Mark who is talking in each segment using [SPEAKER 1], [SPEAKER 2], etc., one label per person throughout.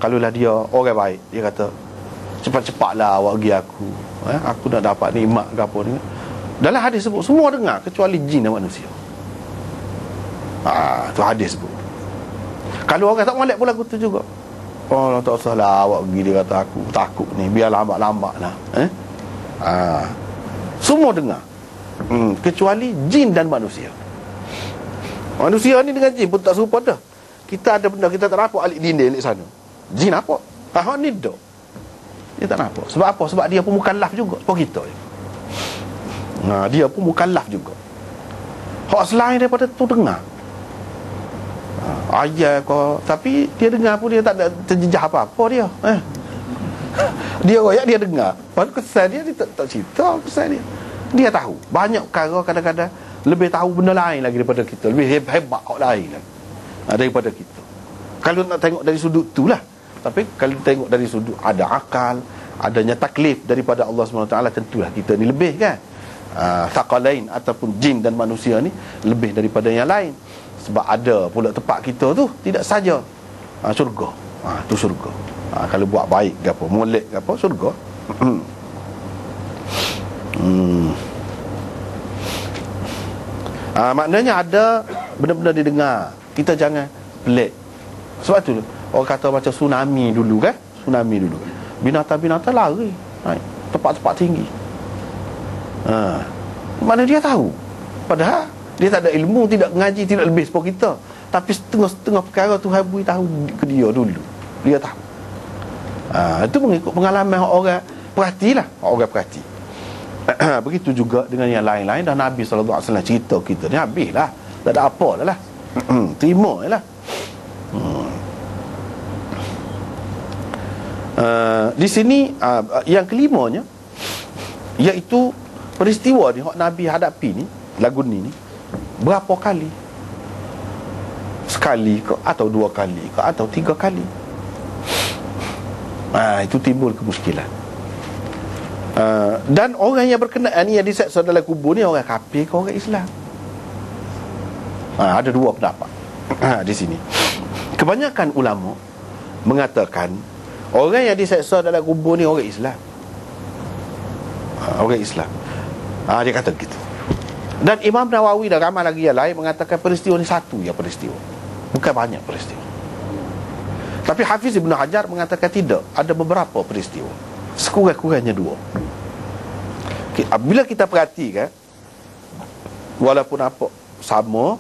[SPEAKER 1] Kalaulah dia orang baik, dia kata, cepat-cepatlah awak pergi aku, aku nak dapat nikmat ke apa ni. Dalam hadis sebut semua dengar kecuali jin dan manusia. Tu hadis sebut. Kalau orang tak molek pun lagu tu juga. Oh, tak usahlah awak pergi, dia kata aku takut ni, biar lambat-lambat lah. Semua dengar, kecuali jin dan manusia. Manusia ni dengan jin pun tak serupa dah. Kita ada benda kita tak nampak alik dinding alik sana. Jin apa? Ni dok. Dia tak nampak. Sebab apa? Sebab dia pun mukallaf juga seperti kita. Dia pun mukallaf juga. Hak selain daripada tu dengar ayat kau, tapi dia dengar pun dia tak ada terjejah apa-apa dia. Dia royak, dia dengar. Lepas kesan dia tak cerita kesan dia. Dia tahu banyak perkara, kadang-kadang lebih tahu benda lain lagi daripada kita, lebih hebat hak lain lagi daripada kita. Kalau nak tengok dari sudut tu lah. Tapi kalau tengok dari sudut ada akal, adanya taklif daripada Allah SWT, tentulah kita ni lebih kan. Thaqalain ataupun jin dan manusia ni lebih daripada yang lain. Sebab ada pula tempat kita tu tidak saja syurga. Tu syurga. Kalau buat baik ke apa, molek ke apa, syurga. Maknanya ada benda-benda didengar. Kita jangan pelik. Sebab tu orang kata macam tsunami dulu kan. Tsunami dulu, binatang-binatang lari naik tempat-tempat tinggi. Mana dia tahu? Padahal dia tak ada ilmu, tidak mengaji, tidak lebih seperti kita. Tapi setengah-setengah perkara Tuhan beri tahu ke dia dulu. Dia tahu. Itu mengikut pengalaman orang. Perhatilah orang perhati. Begitu juga dengan yang lain-lain. Dan Nabi SAW cerita kita ni habislah. Tak ada apa dah lah. Terima je lah. Di sini yang kelimanya, iaitu peristiwa ni hak Nabi hadapi ni, lagu ni berapa kali? Sekali ke, atau dua kali ke, atau tiga kali? Itu timbul kemuskilan. Dan orang yang berkenaan ni, yang diseksa dalam kubur ni, orang kafir ke orang Islam? Ada dua pendapat di sini. Kebanyakan ulama mengatakan orang yang diseksa dalam kubur ni orang Islam. Orang Islam. Dia kata gitu. Dan Imam Nawawi dan ramai lagi yang lain mengatakan peristiwa ni satu ya peristiwa, bukan banyak peristiwa. Tapi Hafiz Ibn Hajar mengatakan tidak, ada beberapa peristiwa, sekurang-kurangnya dua. Bila kita perhatikan, walaupun apa sama,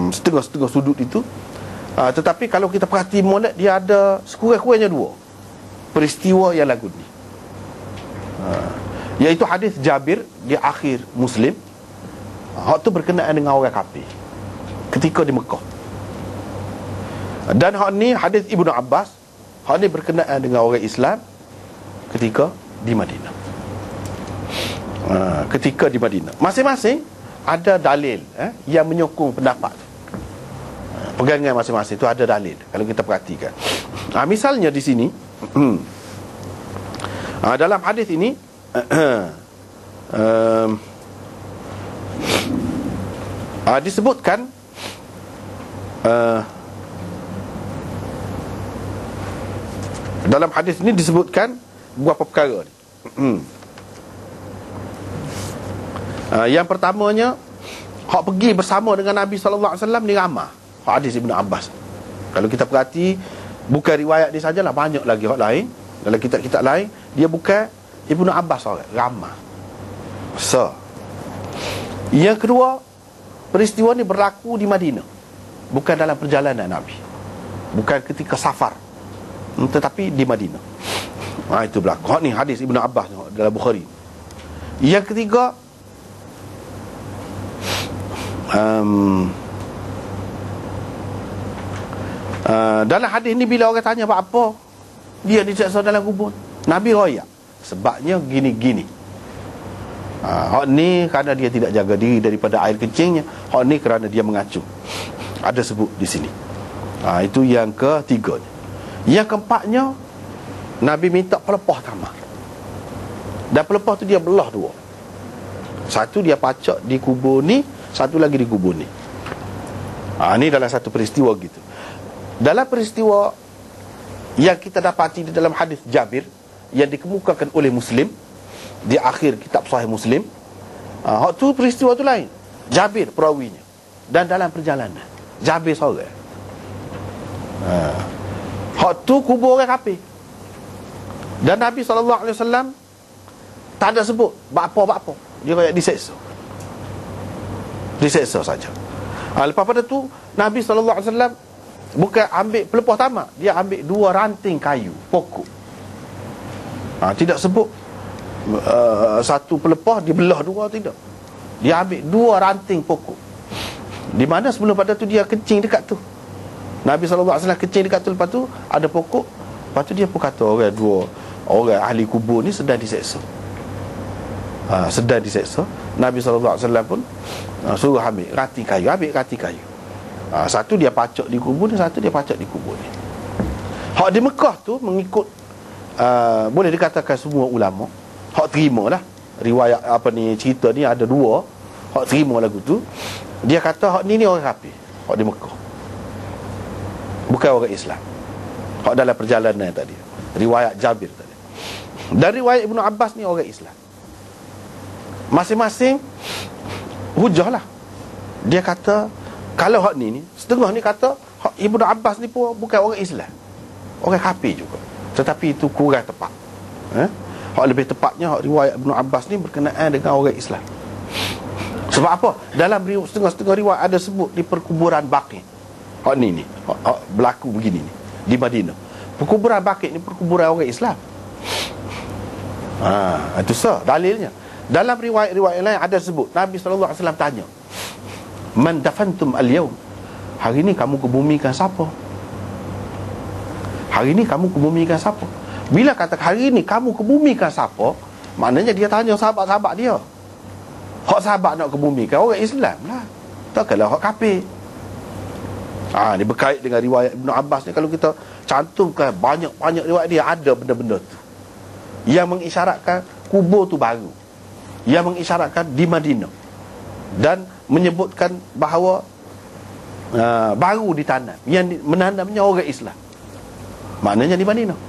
[SPEAKER 1] setengah-setengah sudut itu, tetapi kalau kita perhati molek, dia ada sekurang-kurangnya dua peristiwa yang lagu ni, iaitu hadis Jabir di akhir Muslim. Hak tu berkenaan dengan orang kafir ketika di Mekah. Dan hak ni hadis Ibnu Abbas, hak ni berkenaan dengan orang Islam ketika di Madinah. Ketika di Madinah, masing-masing ada dalil yang menyokong pendapat tu. Pegangan masing-masing tu ada dalil kalau kita perhatikan. Misalnya di sini dalam hadis ini disebutkan dalam hadis ini disebutkan beberapa perkara ni. Yang pertamanya, hak pergi bersama dengan Nabi SAW ni ramah. Hak hadis Ibn Abbas, kalau kita perhati, bukan riwayat dia sajalah, banyak lagi hak lain dalam kitab-kitab lain. Dia bukan Ibn Abbas orang, ramah. Yang kedua, peristiwa ni berlaku di Madinah, bukan dalam perjalanan Nabi, bukan ketika safar, tetapi di Madinah. Itu berlaku. Ni hadis Ibn Abbas dalam Bukhari. Yang ketiga, dalam hadis ni bila orang tanya apa dia diseksa dalam kubur, Nabi royak sebabnya gini-gini. Hak ni kerana dia tidak jaga diri daripada air kencingnya. Hak ni kerana dia mengacu. Ada sebut di sini. Itu yang ketiga. Yang keempatnya, Nabi minta pelepah kamar. Dan pelepah tu dia belah dua. Satu dia pacak di kubur ni, satu lagi di kubur ni. Ni dalam satu peristiwa gitu. Dalam peristiwa yang kita dapati di dalam hadis Jabir yang dikemukakan oleh Muslim di akhir kitab Sahih Muslim. Hak tu peristiwa tu lain. Jabir perawinya, dan dalam perjalanan Jabir seorang. Hak tu kubur orang kafir. Dan Nabi SAW tak ada sebut bapa-bapa. Dia kayak diseksa. Diseksa saja. Lepas pada tu Nabi SAW bukan ambil pelepah tamak, dia ambil 2 ranting kayu pokok. Tidak sebut satu pelepah dibelah 2, tidak. Dia ambil 2 ranting pokok. Di mana sebelum pada tu dia kencing dekat tu. Nabi SAW kencing dekat tu, lepas tu ada pokok. Lepas tu dia pun kata orang ahli kubur ni sedang diseksa. Sedang diseksa. Nabi SAW pun suruh ambil ranting kayu. Ambil ranting kayu. Satu dia pacak di kubur ni, satu dia pacak di kubur ni. Hak di Mekah tu mengikut boleh dikatakan semua ulama hak terima lah riwayat cerita ni, ada 2 hak terima lagu tu. Dia kata hak ni orang kafir, hak di Mekah, bukan orang Islam. Hak dalam perjalanan tadi, riwayat Jabir tadi. Dan riwayat Ibnu Abbas ni orang Islam. Masing-masing hujah lah. Dia kata kalau hak ni setengah ni kata hak Ibnu Abbas ni pun bukan orang Islam, orang kafir juga, tetapi itu kurang tepat. Hak lebih tepatnya hak riwayat Ibnu Abbas ni berkenaan dengan orang Islam. Sebab apa? Dalam setengah-setengah riwayat ada sebut di perkuburan Baqi. Hak ni hak berlaku begini ni di Madinah. Perkuburan Baqi ni perkuburan orang Islam. Itu dalilnya. Dalam riwayat-riwayat lain ada sebut Nabi SAW tanya, "Man dafantum al-yawm?" Hari ni kamu kebumikan siapa? Hari ni kamu kebumikan siapa? Bila kata hari ni kamu kebumikan siapa, maknanya dia tanya sahabat-sahabat dia. Hak sahabat nak kebumikan orang Islam lah, takkanlah hak kafir. Ni berkait dengan riwayat Ibnu Abbas ni. Kalau kita cantumkan banyak-banyak riwayat dia, ada benda-benda tu yang mengisyaratkan kubur tu baru, yang mengisyaratkan di Madinah, dan menyebutkan bahawa baru ditanam, yang menanamnya orang Islam, maknanya di Madinah.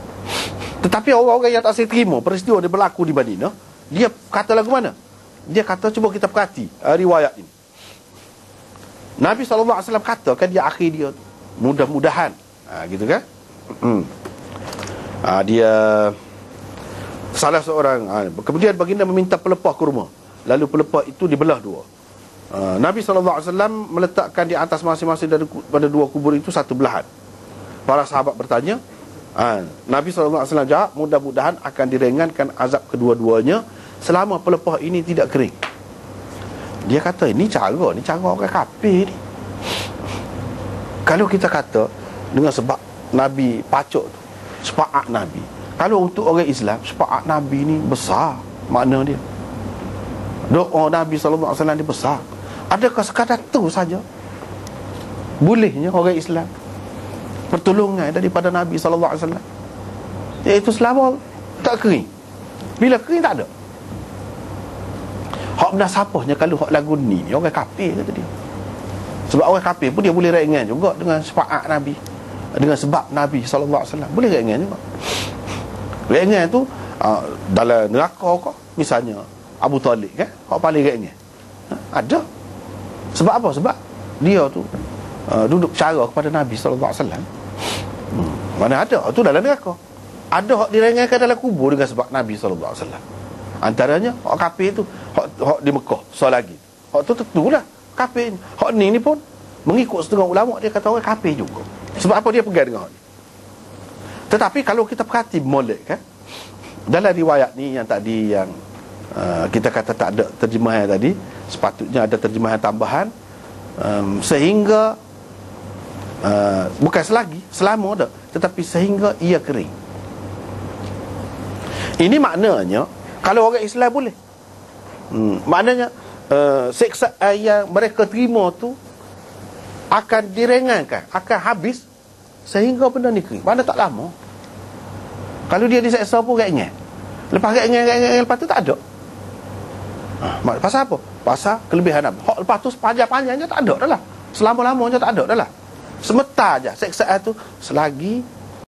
[SPEAKER 1] Tetapi orang-orang yang tak saya terima peristiwa dia berlaku di Madinah, dia kata lagu mana? Dia kata, cuba kita perhati riwayat ini. Nabi SAW kata kan dia akhir dia, mudah-mudahan gitu kan. Dia salah seorang, kemudian baginda meminta pelepah kurma, lalu pelepah itu dibelah 2. Nabi SAW meletakkan di atas masing-masing daripada 2 kubur itu satu belahan. Para sahabat bertanya, Nabi SAW jawab, mudah-mudahan akan diringankan azab kedua-duanya selama pelepah ini tidak kering. Dia kata ini cara orang kafir ni. Kalau kita kata dengan sebab Nabi pacuk tu, sepaat Nabi. Kalau untuk orang Islam, sepaat Nabi ni besar makna dia. Doa Nabi SAW ni besar. Adakah sekadar tu saja bolehnya orang Islam pertolongan daripada Nabi SAW, iaitu selama tak kering. Bila kering tak ada. Hak menasabahnya kalau hak lagu ni orang kafir kata dia. Sebab orang kafir pun dia boleh ringan juga dengan syafaat Nabi, dengan sebab Nabi SAW boleh ringan juga. Ringan tu dalam neraka kau, misalnya Abu Talib kan, hak paling ringan ada. Sebab apa? Sebab dia tu duduk cara kepada Nabi SAW. Mana ada tu dalam neraka. Ada hak diringankan dalam kubur dengan sebab Nabi SAW. Antaranya hak kafir tu, hak di Mekah lagi. Hak tu tentulah kafir. Hak ni pun mengikut setengah ulama, dia kata orang kafir juga. Sebab apa dia pegang dengan hak ni. Tetapi kalau kita perhati molek kan, dalam riwayat ni yang tadi yang kita kata tak ada terjemahan tadi, sepatutnya ada terjemahan tambahan, sehingga bukan selama ada, tetapi sehingga ia kering. Ini maknanya kalau orang Islam boleh, maknanya siksaan yang mereka terima tu akan diringankan, akan habis sehingga benda ni kering. Mana tak lama. Kalau dia diseksa pun ringan, lepas ringan lepas tu tak ada. Pasal apa? Pasal kelebihan Nabi. Hak lepas tu sepanjang-panjangnya tak ada dah lah, selama-lamanya tak ada dah lah. Sementara je siksaan tu selagi